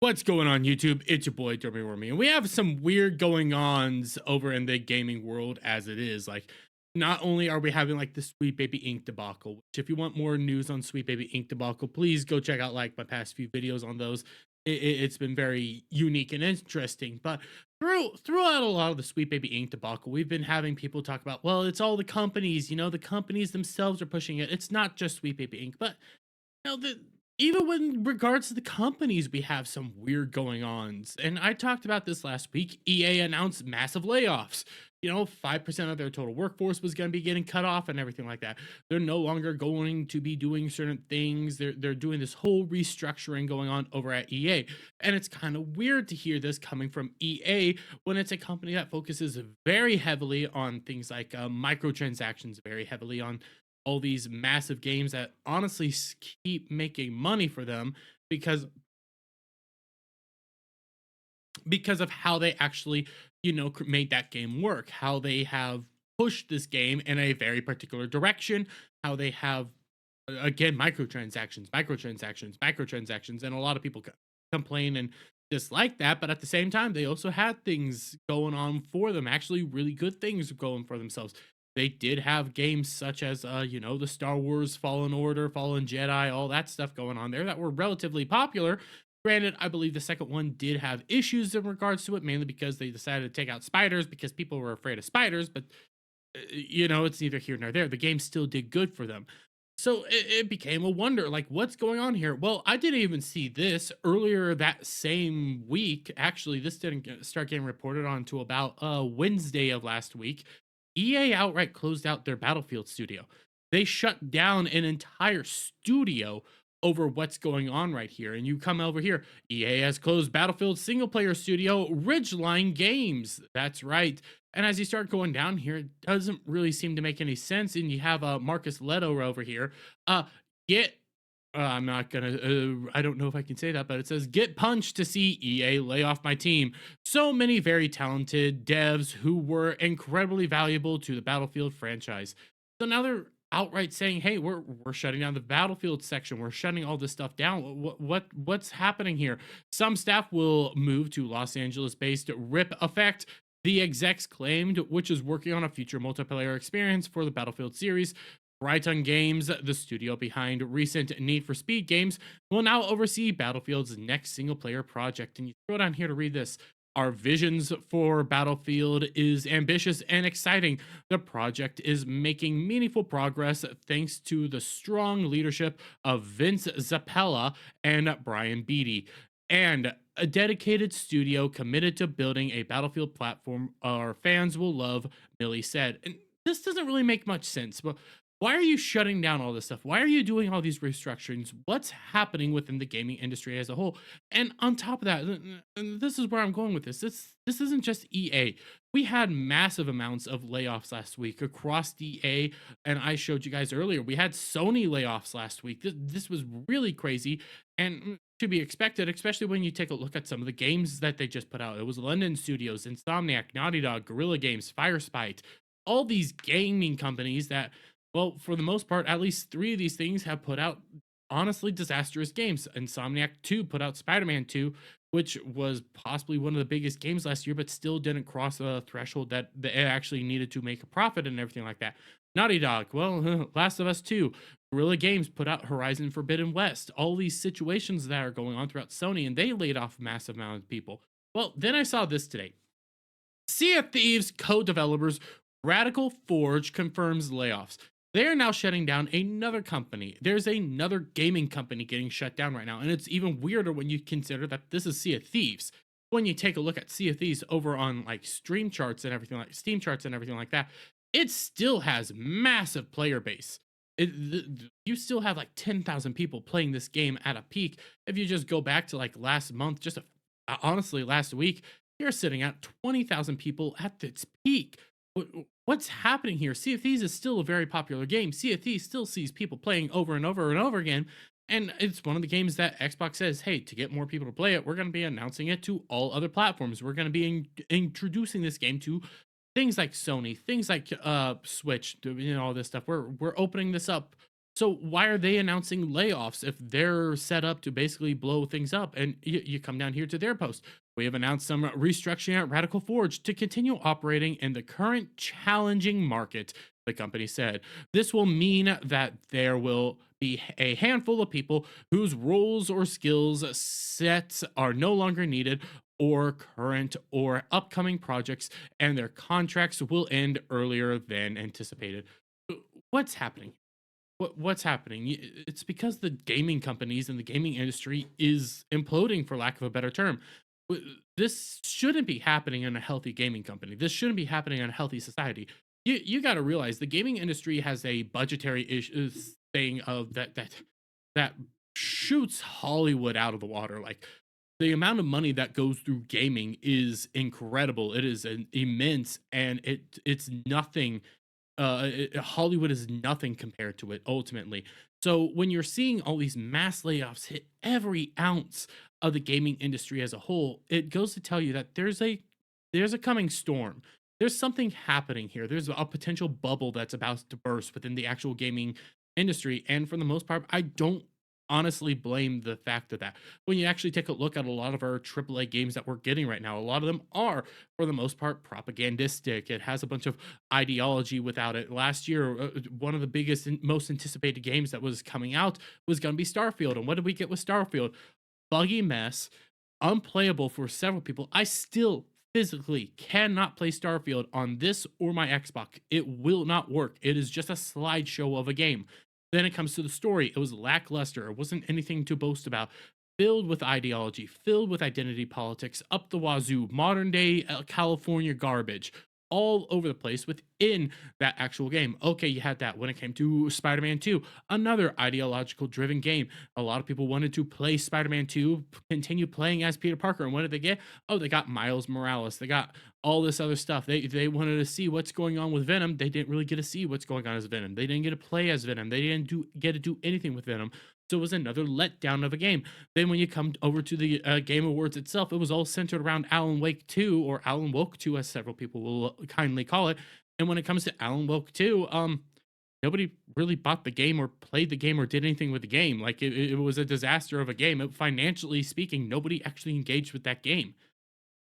What's going on YouTube? It's your boy Derby Wormy, and we have some weird going ons over in the gaming world as it is. Like, not only are we having like the Sweet Baby Ink debacle, which if you want more news on Sweet Baby Ink debacle, please go check out like my past few videos on those. It's been very unique and interesting. But throughout a lot of the Sweet Baby Ink debacle, we've been having people talk about, well, it's all the companies, the companies themselves are pushing it. It's not just Sweet Baby Ink, but even when regards to the companies, we have some weird going ons. And I talked about this last week. EA announced massive layoffs. 5% of their total workforce was going to be getting cut off and everything like that. They're no longer going to be doing certain things. They're doing this whole restructuring going on over at EA. And it's kind of weird to hear this coming from EA when it's a company that focuses very heavily on things like microtransactions, very heavily on all these massive games that honestly keep making money for them because of how they actually made that game work, how they have pushed this game in a very particular direction, how they have again microtransactions, and a lot of people complain and dislike that, but at the same time they also had things going on for them, actually really good things going for themselves. They did have games such as the Star Wars Fallen Order, Fallen Jedi, all that stuff going on there that were relatively popular. Granted, I believe the second one did have issues in regards to it, mainly because they decided to take out spiders because people were afraid of spiders, but it's neither here nor there. The game still did good for them. So it became a wonder, like, what's going on here? Well, I didn't even see this earlier that same week. Actually, this didn't start getting reported on until about Wednesday of last week. EA outright closed out their Battlefield studio. They shut down an entire studio over what's going on right here. And you come over here, EA has closed Battlefield single player studio Ridgeline Games. That's right. And as you start going down here, it doesn't really seem to make any sense. And you have Marcus Leto over here. Get I'm not gonna. I don't know if I can say that, but it says get punched to see EA lay off my team. So many very talented devs who were incredibly valuable to the Battlefield franchise. So now they're outright saying, "Hey, we're shutting down the Battlefield section. We're shutting all this stuff down. What's happening here?" Some staff will move to Los Angeles-based Rip Effect, the execs claimed, which is working on a future multiplayer experience for the Battlefield series. Brighton Games, the studio behind recent Need for Speed games, will now oversee Battlefield's next single-player project. And you scroll down here to read this. Our visions for Battlefield is ambitious and exciting. The project is making meaningful progress thanks to the strong leadership of Vince Zappella and Brian Beattie, and a dedicated studio committed to building a Battlefield platform our fans will love, Millie said. And this doesn't really make much sense, but why are you shutting down all this stuff? Why are you doing all these restructurings? What's happening within the gaming industry as a whole? And on top of that, and this is where I'm going with this. This isn't just EA. We had massive amounts of layoffs last week across EA, and I showed you guys earlier. We had Sony layoffs last week. This was really crazy and to be expected, especially when you take a look at some of the games that they just put out. It was London Studios, Insomniac, Naughty Dog, Guerrilla Games, Firespite, all these gaming companies that, well, for the most part, at least 3 of these things have put out honestly disastrous games. Insomniac 2 put out Spider-Man 2, which was possibly one of the biggest games last year, but still didn't cross a threshold that it actually needed to make a profit and everything like that. Naughty Dog, well, Last of Us 2. Guerrilla Games put out Horizon Forbidden West. All these situations that are going on throughout Sony, and they laid off a massive amount of people. Well, then I saw this today. Sea of Thieves co-developers Radical Forge confirms layoffs. They are now shutting down another company. There's another gaming company getting shut down right now. And it's even weirder when you consider that this is Sea of Thieves. When you take a look at Sea of Thieves over on like Stream charts and everything, like Steam charts and everything like that, it still has massive player base. You still have like 10,000 people playing this game at a peak. If you just go back to like last month, honestly last week, you're sitting at 20,000 people at its peak. What's happening here? Sea of Thieves is still a very popular game. Sea of Thieves still sees people playing over and over and over again. And it's one of the games that Xbox says, hey, to get more people to play it, we're going to be announcing it to all other platforms. We're going to be introducing this game to things like Sony, things like Switch, all this stuff. We're opening this up So why are they announcing layoffs if they're set up to basically blow things up? And you come down here to their post. We have announced some restructuring at Radical Forge to continue operating in the current challenging market, the company said. This will mean that there will be a handful of people whose roles or skills sets are no longer needed or current or upcoming projects, and their contracts will end earlier than anticipated. What's happening? What's happening? It's because the gaming companies and the gaming industry is imploding, for lack of a better term. This shouldn't be happening in a healthy gaming company. This shouldn't be happening in a healthy society. You got to realize the gaming industry has a budgetary issue thing of that shoots Hollywood out of the water. Like, the amount of money that goes through gaming is incredible. It is immense, and it's nothing. Hollywood is nothing compared to it ultimately. So when you're seeing all these mass layoffs hit every ounce of the gaming industry as a whole, it goes to tell you that there's a coming storm. There's something happening here. There's a potential bubble that's about to burst within the actual gaming industry. And for the most part, I don't honestly blame the fact of that. When you actually take a look at a lot of our AAA games that we're getting right now, a lot of them are, for the most part, propagandistic. It has a bunch of ideology without it. Last year, one of the biggest and most anticipated games that was coming out was going to be Starfield. And what did we get with Starfield? Buggy mess, unplayable for several people. I still physically cannot play Starfield on this or my Xbox. It will not work. It is just a slideshow of a game. Then it comes to the story. It was lackluster. It wasn't anything to boast about. Filled with ideology, filled with identity politics, up the wazoo, modern day California garbage, all over the place within that actual game. Okay, you had that when it came to Spider Man 2, another ideological driven game. A lot of people wanted to play Spider Man 2, continue playing as Peter Parker. And what did they get? Oh, they got Miles Morales. They got all this other stuff. They wanted to see what's going on with Venom. They didn't really get to see what's going on as Venom. They didn't get to play as Venom. They didn't get to do anything with Venom. So it was another letdown of a game. Then when you come over to the Game Awards itself, it was all centered around Alan Wake 2, or Alan Woke 2, as several people will kindly call it. And when it comes to Alan Woke 2, nobody really bought the game or played the game or did anything with the game. Like, it was a disaster of a game. Financially speaking, nobody actually engaged with that game.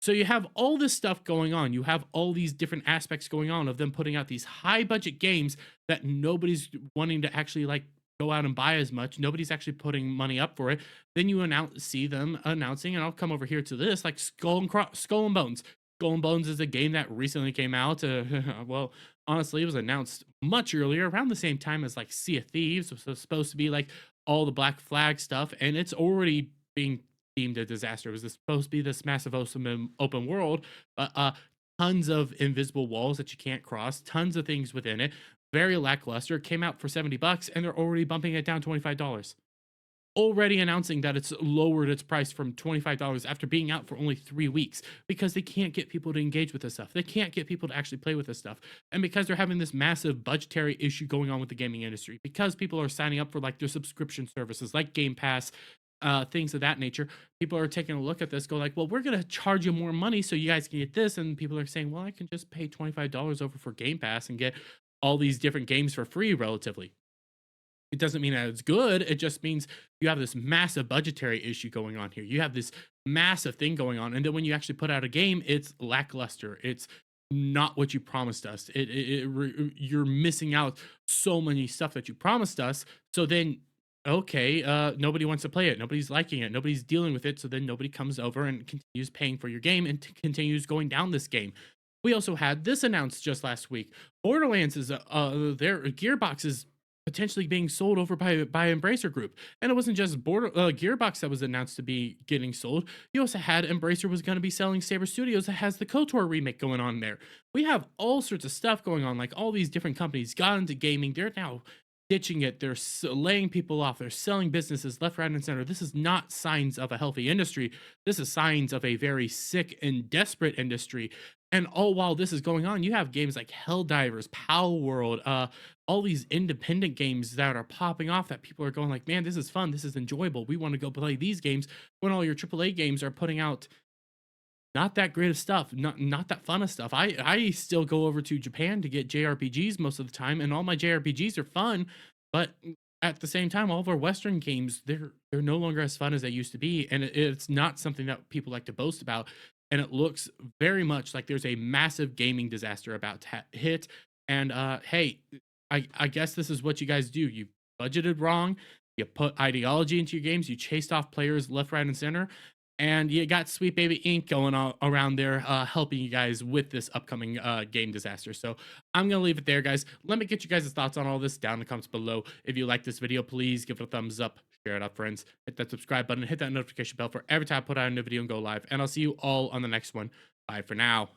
So you have all this stuff going on. You have all these different aspects going on of them putting out these high budget games that nobody's wanting to actually like go out and buy as much. Nobody's actually putting money up for it. Then you see them announcing, and I'll come over here to this, like Skull and Bones. Skull and Bones is a game that recently came out. Well, honestly, it was announced much earlier, around the same time as like Sea of Thieves. It was supposed to be like all the Black Flag stuff, and it's already being deemed a disaster. It was supposed to be this massive open world, tons of invisible walls that you can't cross, tons of things within it. Very lackluster. Came out for $70, and they're already bumping it down $25. Already announcing that it's lowered its price from $25 after being out for only 3 weeks, because they can't get people to engage with this stuff. They can't get people to actually play with this stuff. And because they're having this massive budgetary issue going on with the gaming industry, because people are signing up for like their subscription services like Game Pass, things of that nature, people are taking a look at this, go like, well, we're going to charge you more money so you guys can get this. And people are saying, well, I can just pay $25 over for Game Pass and get all these different games for free relatively. It doesn't mean that it's good. It just means you have this massive budgetary issue going on here. You have this massive thing going on. And then when you actually put out a game, it's lackluster. It's not what you promised us. You're missing out so many stuff that you promised us. So then, okay, nobody wants to play it. Nobody's liking it. Nobody's dealing with it. So then nobody comes over and continues paying for your game and continues going down this game. We also had this announced just last week. Borderlands is their Gearbox is potentially being sold over by Embracer Group. And it wasn't just Gearbox that was announced to be getting sold. You also had Embracer was going to be selling Saber Studios that has the KOTOR remake going on there. We have all sorts of stuff going on. Like, all these different companies got into gaming. They're now ditching it. They're laying people off. They're selling businesses left, right, and center. This is not signs of a healthy industry. This is signs of a very sick and desperate industry. And all while this is going on, you have games like Helldivers, Pal World, all these independent games that are popping off that people are going like, man, this is fun. This is enjoyable. We want to go play these games, when all your AAA games are putting out not that great of stuff, not that fun of stuff. I still go over to Japan to get JRPGs most of the time, and all my JRPGs are fun, but at the same time, all of our Western games, they're no longer as fun as they used to be, and it's not something that people like to boast about. And it looks very much like there's a massive gaming disaster about to hit. And hey, I guess this is what you guys do. You budgeted wrong. You put ideology into your games. You chased off players left, right, and center. And you got Sweet Baby Inc. going all around there, helping you guys with this upcoming game disaster. So I'm going to leave it there, guys. Let me get you guys' thoughts on all this down in the comments below. If you like this video, please give it a thumbs up, share it out, friends. Hit that subscribe button, hit that notification bell for every time I put out a new video and go live. And I'll see you all on the next one. Bye for now.